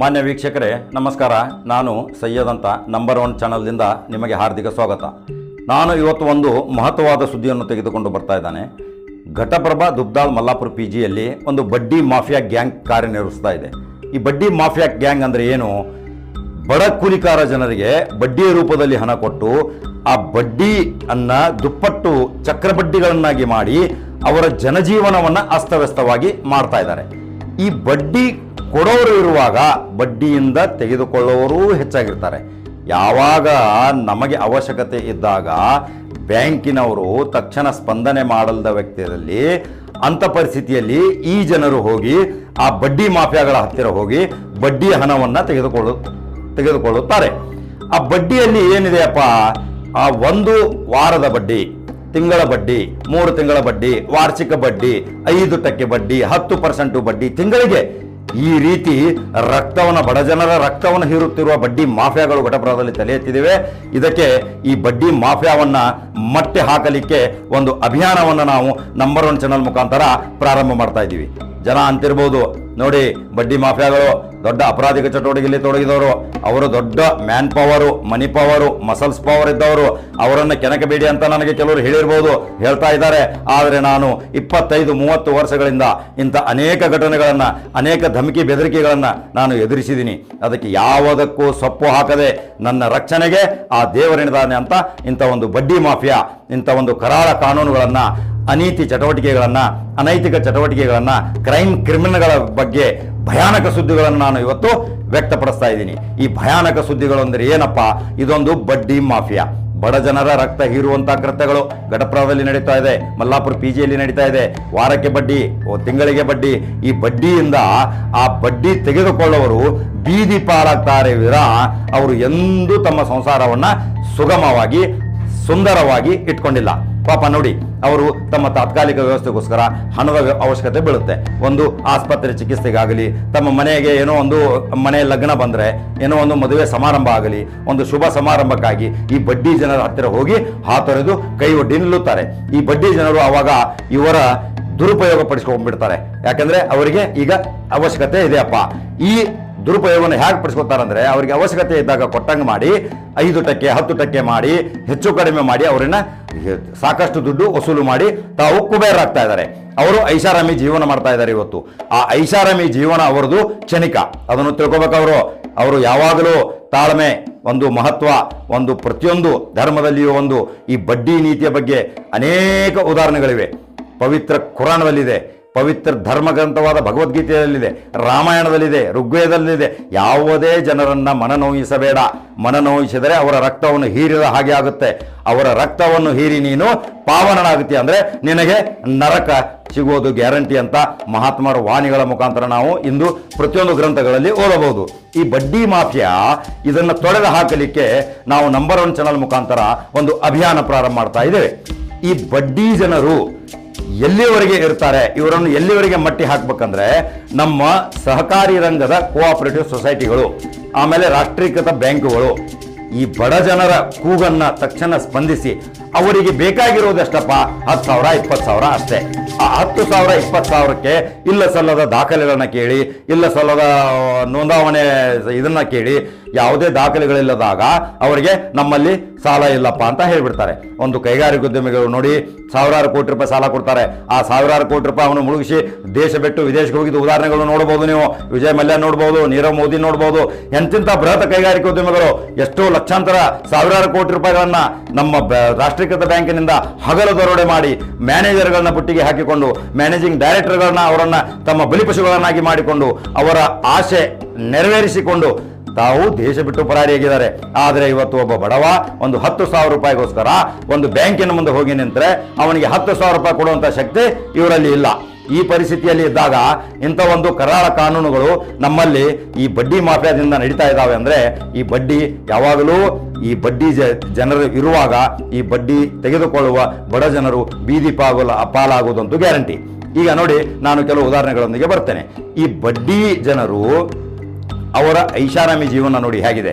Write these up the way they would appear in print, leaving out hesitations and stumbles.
ಮಾನ್ಯ ವೀಕ್ಷಕರೇ ನಮಸ್ಕಾರ. ನಾನು ಸೈಯದ್ ಅಂತ ನಂಬರ್ 1 ಚಾನಲ್ನಿಂದ ನಿಮಗೆ ಹಾರ್ದಿಕ ಸ್ವಾಗತ. ನಾನು ಇವತ್ತು ಒಂದು ಮಹತ್ವವಾದ ಸುದ್ದಿಯನ್ನು ತೆಗೆದುಕೊಂಡು ಬರ್ತಾ ಇದ್ದಾನೆ. ಘಟಪ್ರಭಾ ದುಬ್ದಾಳ್ ಮಲ್ಲಾಪುರ PGಯಲ್ಲಿ ಒಂದು ಬಡ್ಡಿ ಮಾಫಿಯಾ ಗ್ಯಾಂಗ್ ಕಾರ್ಯನಿರ್ವಹಿಸ್ತಾ ಇದೆ. ಈ ಬಡ್ಡಿ ಮಾಫಿಯಾ ಗ್ಯಾಂಗ್ ಅಂದರೆ ಏನು? ಬಡ ಕೂಲಿಕಾರ ಜನರಿಗೆ ಬಡ್ಡಿಯ ರೂಪದಲ್ಲಿ ಹಣ ಕೊಟ್ಟು ಆ ಬಡ್ಡಿಯನ್ನು ದುಪ್ಪಟ್ಟು ಚಕ್ರಬಡ್ಡಿಗಳನ್ನಾಗಿ ಮಾಡಿ ಅವರ ಜನಜೀವನವನ್ನು ಅಸ್ತವ್ಯಸ್ತವಾಗಿ ಮಾಡ್ತಾ ಇದ್ದಾರೆ. ಈ ಬಡ್ಡಿ ಕೊಡೋರು ಇರುವಾಗ ಬಡ್ಡಿಯಿಂದ ತೆಗೆದುಕೊಳ್ಳುವವರು ಹೆಚ್ಚಾಗಿರ್ತಾರೆ. ಯಾವಾಗ ನಮಗೆ ಅವಶ್ಯಕತೆ ಇದ್ದಾಗ ಬ್ಯಾಂಕಿನವರು ತಕ್ಷಣ ಸ್ಪಂದನೆ ಮಾಡಲ್ದ ವ್ಯಕ್ತಿಯಲ್ಲಿ ಅಂಥ ಪರಿಸ್ಥಿತಿಯಲ್ಲಿ ಈ ಜನರು ಹೋಗಿ ಆ ಬಡ್ಡಿ ಮಾಫಿಯಾಗಳ ಹತ್ತಿರ ಹೋಗಿ ಬಡ್ಡಿಯ ಹಣವನ್ನು ತೆಗೆದುಕೊಳ್ಳುತ್ತಾರೆ. ಆ ಬಡ್ಡಿಯಲ್ಲಿ ಏನಿದೆಯಪ್ಪ, ಆ 1 ವಾರದ ಬಡ್ಡಿ, ತಿಂಗಳ ಬಡ್ಡಿ, 3 ತಿಂಗಳ ಬಡ್ಡಿ, ವಾರ್ಷಿಕ ಬಡ್ಡಿ, 5% ಬಡ್ಡಿ, 10% ಬಡ್ಡಿ ತಿಂಗಳಿಗೆ, ಈ ರೀತಿ ಬಡ ಜನರ ರಕ್ತವನ್ನು ಹೀರುತ್ತಿರುವ ಬಡ್ಡಿ ಮಾಫಿಯಾಗಳು ಘಟಪ್ರಭಾದಲ್ಲಿ ತಲೆ ಎತ್ತಿವೆ. ಇದಕ್ಕೆ ಈ ಬಡ್ಡಿ ಮಾಫಿಯಾವನ್ನ ಮಟ್ಟೆ ಹಾಕಲಿಕ್ಕೆ ಒಂದು ಅಭಿಯಾನವನ್ನು ನಾವು ನಂಬರ್ 1 ಚಾನಲ್ ಮುಖಾಂತರ ಪ್ರಾರಂಭ ಮಾಡ್ತಾ ಇದ್ದೀವಿ. ಜನ ಅಂತಿರ್ಬೋದು, ನೋಡಿ ಬಡ್ಡಿ ಮಾಫಿಯಾಗಳು ದೊಡ್ಡ ಅಪರಾಧಿಕ ಚಟುವಟಿಕೆಯಲ್ಲಿ ತೊಡಗಿದವರು, ಅವರು ದೊಡ್ಡ ಮ್ಯಾನ್ ಪವರು, ಮನಿ ಪವರು, ಮಸಲ್ಸ್ ಪವರ್ ಇದ್ದವರು, ಅವರನ್ನು ಕೆಣಕಬೇಡಿ ಅಂತ ನನಗೆ ಕೆಲವರು ಹೇಳಿರ್ಬೋದು, ಹೇಳ್ತಾ ಇದ್ದಾರೆ. ಆದರೆ ನಾನು 25-30 ವರ್ಷಗಳಿಂದ ಇಂಥ ಅನೇಕ ಘಟನೆಗಳನ್ನು, ಅನೇಕ ಧಮಕಿ ಬೆದರಿಕೆಗಳನ್ನು ನಾನು ಎದುರಿಸಿದ್ದೀನಿ. ಅದಕ್ಕೆ ಯಾವುದಕ್ಕೂ ಸೊಪ್ಪು ಹಾಕದೆ ನನ್ನ ರಕ್ಷಣೆಗೆ ಆ ದೇವರಿದ್ದಾನೆ ಅಂತ ಇಂಥ ಒಂದು ಬಡ್ಡಿ ಮಾಫಿಯಾ, ಇಂಥ ಒಂದು ಕರಾಳ ಕಾನೂನುಗಳನ್ನು, ಅನೀತಿ ಚಟುವಟಿಕೆಗಳನ್ನು, ಅನೈತಿಕ ಚಟುವಟಿಕೆಗಳನ್ನು, ಕ್ರಿಮಿನಲ್ಗಳ ಬಗ್ಗೆ ಭಯಾನಕ ಸುದ್ದಿಗಳನ್ನು ನಾನು ಇವತ್ತು ವ್ಯಕ್ತಪಡಿಸ್ತಾ ಇದ್ದೀನಿ. ಈ ಭಯಾನಕ ಸುದ್ದಿಗಳು ಅಂದರೆ ಏನಪ್ಪ? ಇದೊಂದು ಬಡ್ಡಿ ಮಾಫಿಯಾ. ಬಡ ಜನರ ರಕ್ತ ಹೀರುವಂತಹ ಕೃತ್ಯಗಳು ಘಟಪ್ರಭಾದಲ್ಲಿ ನಡೀತಾ ಇದೆ, ಮಲ್ಲಾಪುರ PGಯಲ್ಲಿ ನಡೀತಾ ಇದೆ. ವಾರಕ್ಕೆ ಬಡ್ಡಿ, ತಿಂಗಳಿಗೆ ಬಡ್ಡಿ. ಈ ಬಡ್ಡಿಯಿಂದ ಆ ಬಡ್ಡಿ ತೆಗೆದುಕೊಳ್ಳುವವರು ಬೀದಿ ಪಾಲಾಗ್ತಾರೆ ವಿರ ಅವರು ಎಂದೂ ತಮ್ಮ ಸಂಸಾರವನ್ನು ಸುಗಮವಾಗಿ ಸುಂದರವಾಗಿ ಇಟ್ಕೊಂಡಿಲ್ಲ. ಪಾಪ ನೋಡಿ, ಅವರು ತಮ್ಮ ತಾತ್ಕಾಲಿಕ ವ್ಯವಸ್ಥೆಗೋಸ್ಕರ ಹಣದ ಅವಶ್ಯಕತೆ ಬೀಳುತ್ತೆ. ಒಂದು ಆಸ್ಪತ್ರೆ ಚಿಕಿತ್ಸೆಗಾಗಲಿ, ತಮ್ಮ ಮನೆಗೆ ಏನೋ ಒಂದು ಮನೆ ಲಗ್ನ ಬಂದರೆ, ಏನೋ ಒಂದು ಮದುವೆ ಸಮಾರಂಭ ಆಗಲಿ, ಒಂದು ಶುಭ ಸಮಾರಂಭಕ್ಕಾಗಿ ಈ ಬಡ್ಡಿ ಜನರ ಹತ್ತಿರ ಹೋಗಿ ಹಾತೊರೆದು ಕೈ ಒಡ್ಡಿ ನಿಲ್ಲುತ್ತಾರೆ. ಈ ಬಡ್ಡಿ ಜನರು ಆವಾಗ ಇವರ ದುರುಪಯೋಗ ಪಡಿಸ್ಕೊಂಡ್ಬಿಡ್ತಾರೆ. ಯಾಕಂದ್ರೆ ಅವರಿಗೆ ಈಗ ಅವಶ್ಯಕತೆ ಇದೆಯಪ್ಪ. ಈ ದುರುಪಯೋಗವನ್ನು ಹೇಗೆ ಪಡಿಸ್ಕೊತಾರಂದ್ರೆ, ಅವರಿಗೆ ಅವಶ್ಯಕತೆ ಇದ್ದಾಗ ಕೊಟ್ಟಂಗೆ ಮಾಡಿ 5% 10% ಮಾಡಿ ಹೆಚ್ಚು ಕಡಿಮೆ ಮಾಡಿ ಅವರನ್ನ ಸಾಕಷ್ಟು ದುಡ್ಡು ವಸೂಲು ಮಾಡಿ ತಾವು ಕುಬೇರಾಗ್ತಾ ಇದ್ದಾರೆ. ಅವರು ಐಷಾರಾಮಿ ಜೀವನ ಮಾಡ್ತಾ ಇದ್ದಾರೆ. ಇವತ್ತು ಆ ಐಷಾರಾಮಿ ಜೀವನ ಅವರದು ಕ್ಷಣಿಕ, ಅದನ್ನು ತಿಳ್ಕೊಬೇಕು. ಅವರು ಯಾವಾಗಲೂ ತಾಳ್ಮೆ, ಒಂದು ಮಹತ್ವ, ಒಂದು ಪ್ರತಿಯೊಂದು ಧರ್ಮದಲ್ಲಿಯೂ ಒಂದು ಈ ಬಡ್ಡಿ ನೀತಿಯ ಬಗ್ಗೆ ಅನೇಕ ಉದಾಹರಣೆಗಳಿವೆ. ಪವಿತ್ರ ಕುರಾನದಲ್ಲಿದೆ, ಪವಿತ್ರ ಧರ್ಮಗ್ರಂಥವಾದ ಭಗವದ್ಗೀತೆಯಲ್ಲಿದೆ, ರಾಮಾಯಣದಲ್ಲಿದೆ, ಋಗ್ವೇದದಲ್ಲಿದೆ. ಯಾವುದೇ ಜನರನ್ನ ಮನನೋಯಿಸಬೇಡ. ಮನನೋಯಿಸಿದರೆ ಅವರ ರಕ್ತವನ್ನು ಹೀರಿದ ಹಾಗೆ ಆಗುತ್ತೆ. ಅವರ ರಕ್ತವನ್ನು ಹೀರಿ ನೀನು ಪಾವನನಾಗುತ್ತೆ, ಅಂದರೆ ನಿನಗೆ ನರಕ ಸಿಗುವುದು ಗ್ಯಾರಂಟಿ ಅಂತ ಮಹಾತ್ಮರ ವಾಣಿಗಳ ಮುಖಾಂತರ ನಾವು ಇಂದು ಪ್ರತಿಯೊಂದು ಗ್ರಂಥಗಳಲ್ಲಿ ಓದಬಹುದು. ಈ ಬಡ್ಡಿ ಮಾಫಿಯಾ ಇದನ್ನು ತೊಡೆದು ಹಾಕಲಿಕ್ಕೆ ನಾವು ನಂಬರ್ 1 ಚಾನಲ್ ಮುಖಾಂತರ ಒಂದು ಅಭಿಯಾನ ಪ್ರಾರಂಭ ಮಾಡ್ತಾ ಇದ್ದೇವೆ. ಈ ಬಡ್ಡಿ ಜನರು ಎಲ್ಲಿವರೆಗೆ ಇರ್ತಾರೆ, ಇವರನ್ನು ಎಲ್ಲಿವರೆಗೆ ಮಟ್ಟಿ ಹಾಕಬೇಕಂದ್ರೆ, ನಮ್ಮ ಸಹಕಾರಿ ರಂಗದ ಕೋಆಪರೇಟಿವ್ ಸೊಸೈಟಿಗಳು, ಆಮೇಲೆ ರಾಷ್ಟ್ರೀಕೃತ ಬ್ಯಾಂಕುಗಳು ಈ ಬಡ ಜನರ ಕೂಗನ್ನ ತಕ್ಷಣ ಸ್ಪಂದಿಸಿ ಅವರಿಗೆ ಬೇಕಾಗಿರೋದೆಷ್ಟಪ್ಪ? 10,000 20,000 ಅಷ್ಟೇ. ಆ 10,000 20,000ಕ್ಕೆ ಇಲ್ಲ ಸಲ್ಲದ ದಾಖಲೆಗಳನ್ನ ಕೇಳಿ, ಇಲ್ಲ ಸಲ್ಲದ ನೋಂದಾವಣೆ ಇದನ್ನ ಕೇಳಿ, ಯಾವುದೇ ದಾಖಲೆಗಳಿಲ್ಲದಾಗ ಅವರಿಗೆ ನಮ್ಮಲ್ಲಿ ಸಾಲ ಇಲ್ಲಪ್ಪ ಅಂತ ಹೇಳ್ಬಿಡ್ತಾರೆ. ಒಂದು ಕೈಗಾರಿಕೋದ್ಯಮಿಗಳು ನೋಡಿ, ಸಾವಿರಾರು ಕೋಟಿ ರೂಪಾಯಿ ಸಾಲ ಕೊಡ್ತಾರೆ. ಆ ಸಾವಿರಾರು ಕೋಟಿ ರೂಪಾಯಿ ಅವನು ಮುಳುಗಿಸಿ ದೇಶ ಬಿಟ್ಟು ವಿದೇಶಕ್ಕೆ ಹೋಗಿದ್ದು ಉದಾಹರಣೆಗಳು ನೋಡ್ಬೋದು. ನೀವು ವಿಜಯ್ ಮಲ್ಯ ನೋಡ್ಬೋದು, ನೀರವ್ ಮೋದಿ ನೋಡ್ಬೋದು. ಎಂತಿಂಥ ಬೃಹತ್ ಕೈಗಾರಿಕೋದ್ಯಮಿಗಳು ಎಷ್ಟೋ ಲಕ್ಷಾಂತರ ಸಾವಿರಾರು ಕೋಟಿ ರೂಪಾಯಿಗಳನ್ನ ನಮ್ಮ ರಾಷ್ಟ್ರೀಕೃತ ಬ್ಯಾಂಕಿನಿಂದ ಹಗಲು ದರೋಡೆ ಮಾಡಿ ಮ್ಯಾನೇಜರ್ಗಳನ್ನ ಬುಟ್ಟಿಗೆ ಹಾಕಿಕೊಂಡು, ಮ್ಯಾನೇಜಿಂಗ್ ಡೈರೆಕ್ಟರ್ಗಳನ್ನ ಅವರನ್ನ ತಮ್ಮ ಬಲಿಪಶುಗಳನ್ನಾಗಿ ಮಾಡಿಕೊಂಡು ಅವರ ಆಸೆ ನೆರವೇರಿಸಿಕೊಂಡು ತಾವು ದೇಶ ಬಿಟ್ಟು ಪರಾರಿಯಾಗಿದ್ದಾರೆ. ಆದರೆ ಇವತ್ತು ಒಬ್ಬ ಬಡವ ಒಂದು 10,000 ರೂಪಾಯಿಗೋಸ್ಕರ ಒಂದು ಬ್ಯಾಂಕಿನ ಮುಂದೆ ಹೋಗಿ ನಿಂತರೆ ಅವನಿಗೆ 10,000 ರೂಪಾಯಿ ಕೊಡುವಂಥ ಶಕ್ತಿ ಇವರಲ್ಲಿ ಇಲ್ಲ. ಈ ಪರಿಸ್ಥಿತಿಯಲ್ಲಿ ಇದ್ದಾಗ ಇಂಥ ಒಂದು ಕರಾಳ ಕಾನೂನುಗಳು ನಮ್ಮಲ್ಲಿ ಈ ಬಡ್ಡಿ ಮಾಫಿಯಾದಿಂದ ನಡೀತಾ ಇದ್ದಾವೆ. ಅಂದರೆ ಈ ಬಡ್ಡಿ ಯಾವಾಗಲೂ ಈ ಬಡ್ಡಿ ಜನರು ಇರುವಾಗ ಈ ಬಡ್ಡಿ ತೆಗೆದುಕೊಳ್ಳುವ ಬಡ ಜನರು ಬೀದಿ ಪಾಲಾಗುವುದಂತೂ ಗ್ಯಾರಂಟಿ. ಈಗ ನೋಡಿ, ನಾನು ಕೆಲವು ಉದಾಹರಣೆಗಳೊಂದಿಗೆ ಬರ್ತೇನೆ. ಈ ಬಡ್ಡಿ ಜನರು ಅವರ ಐಷಾರಾಮಿ ಜೀವನ ನೋಡಿ ಹೇಗಿದೆ.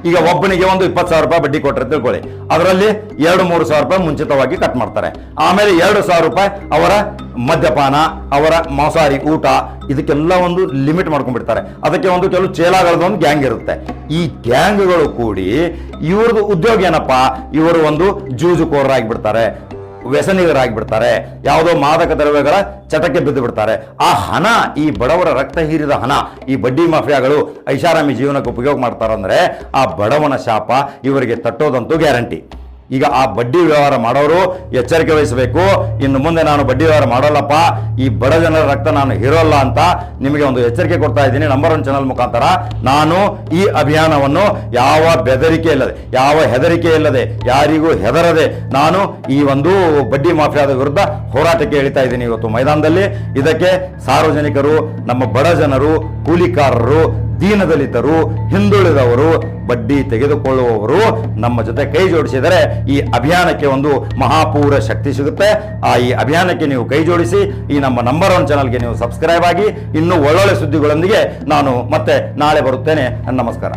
ಈಗ ಒಬ್ಬನಿಗೆ ಒಂದು 20,000 ರೂಪಾಯಿ ಬಡ್ಡಿ ಕೊಟ್ಟರೆ ತಿಳ್ಕೊಳ್ಳಿ, ಅದರಲ್ಲಿ 2-3 ಸಾವಿರ ರೂಪಾಯಿ ಮುಂಚಿತವಾಗಿ ಕಟ್ ಮಾಡ್ತಾರೆ. ಆಮೇಲೆ 2,000 ರೂಪಾಯಿ ಅವರ ಮದ್ಯಪಾನ, ಅವರ ಮಾಂಸಾಹಾರಿ ಊಟ, ಇದಕ್ಕೆಲ್ಲ ಒಂದು ಲಿಮಿಟ್ ಮಾಡ್ಕೊಂಡ್ಬಿಡ್ತಾರೆ. ಅದಕ್ಕೆ ಒಂದು ಕೆಲವು ಚೇಲಾಗಳದ್ದು ಒಂದು ಗ್ಯಾಂಗ್ ಇರುತ್ತೆ. ಈ ಗ್ಯಾಂಗ್ಗಳು ಕೂಡಿ ಇವ್ರದ್ದು ಉದ್ಯೋಗ ಏನಪ್ಪಾ, ಇವರು ಒಂದು ಜೂಜುಕೋರರಾಗಿಬಿಡ್ತಾರೆ, ವ್ಯಸನಿಗರಾಗಿಬಿಡ್ತಾರೆ, ಯಾವುದೋ ಮಾದಕ ದ್ರವ್ಯಗಳ ಚಟಕ್ಕೆ ಬಿದ್ದು ಬಿಡ್ತಾರೆ. ಆ ಹಣ, ಈ ಬಡವರ ರಕ್ತ ಹೀರಿದ ಹಣ ಈ ಬಡ್ಡಿ ಮಾಫಿಯಾಗಳು ಐಷಾರಾಮಿ ಜೀವನಕ್ಕೆ ಉಪಯೋಗ ಮಾಡ್ತಾರಂದ್ರೆ ಆ ಬಡವನ ಶಾಪ ಇವರಿಗೆ ತಟ್ಟೋದಂತೂ ಗ್ಯಾರಂಟಿ. ಈಗ ಆ ಬಡ್ಡಿ ವ್ಯವಹಾರ ಮಾಡೋರು ಎಚ್ಚರಿಕೆ ವಹಿಸಬೇಕು. ಇನ್ನು ಮುಂದೆ ನಾನು ಬಡ್ಡಿ ವ್ಯವಹಾರ ಮಾಡೋಲ್ಲಪ್ಪ, ಈ ಬಡ ಜನರ ರಕ್ತ ನಾನು ಹೀರೋಲ್ಲ ಅಂತ ನಿಮಗೆ ಒಂದು ಎಚ್ಚರಿಕೆ ಕೊಡ್ತಾ ಇದ್ದೀನಿ. ನಂಬರ್ 1 ಚಾನಲ್ ಮುಖಾಂತರ ನಾನು ಈ ಅಭಿಯಾನವನ್ನು ಯಾವ ಬೆದರಿಕೆ ಇಲ್ಲದೆ, ಯಾವ ಹೆದರಿಕೆ ಇಲ್ಲದೆ, ಯಾರಿಗೂ ಹೆದರದೆ ನಾನು ಈ ಒಂದು ಬಡ್ಡಿ ಮಾಫಿಯಾದ ವಿರುದ್ಧ ಹೋರಾಟಕ್ಕೆ ಇಳಿತಾ ಇದ್ದೀನಿ ಇವತ್ತು ಮೈದಾನದಲ್ಲಿ. ಇದಕ್ಕೆ ಸಾರ್ವಜನಿಕರು, ನಮ್ಮ ಬಡ ಜನರು, ಕೂಲಿಕಾರರು, ದೀನದಲಿತರು, ಹಿಂದುಳಿದವರು, ಬಡ್ಡಿ ತೆಗೆದುಕೊಳ್ಳುವವರು ನಮ್ಮ ಜೊತೆ ಕೈ ಜೋಡಿಸಿದರೆ ಈ ಅಭಿಯಾನಕ್ಕೆ ಒಂದು ಮಹಾಪೂರ ಶಕ್ತಿ ಸಿಗುತ್ತೆ. ಈ ಅಭಿಯಾನಕ್ಕೆ ನೀವು ಕೈ ಜೋಡಿಸಿ ಈ ನಮ್ಮ ನಂಬರ್ 1 ಚಾನಲ್ಗೆ ನೀವು ಸಬ್ಸ್ಕ್ರೈಬ್ ಆಗಿ ಇನ್ನೂ ಒಳ್ಳೊಳ್ಳೆ ಸುದ್ದಿಗಳೊಂದಿಗೆ ನಾನು ಮತ್ತೆ ನಾಳೆ ಬರುತ್ತೇನೆ. ನಮಸ್ಕಾರ.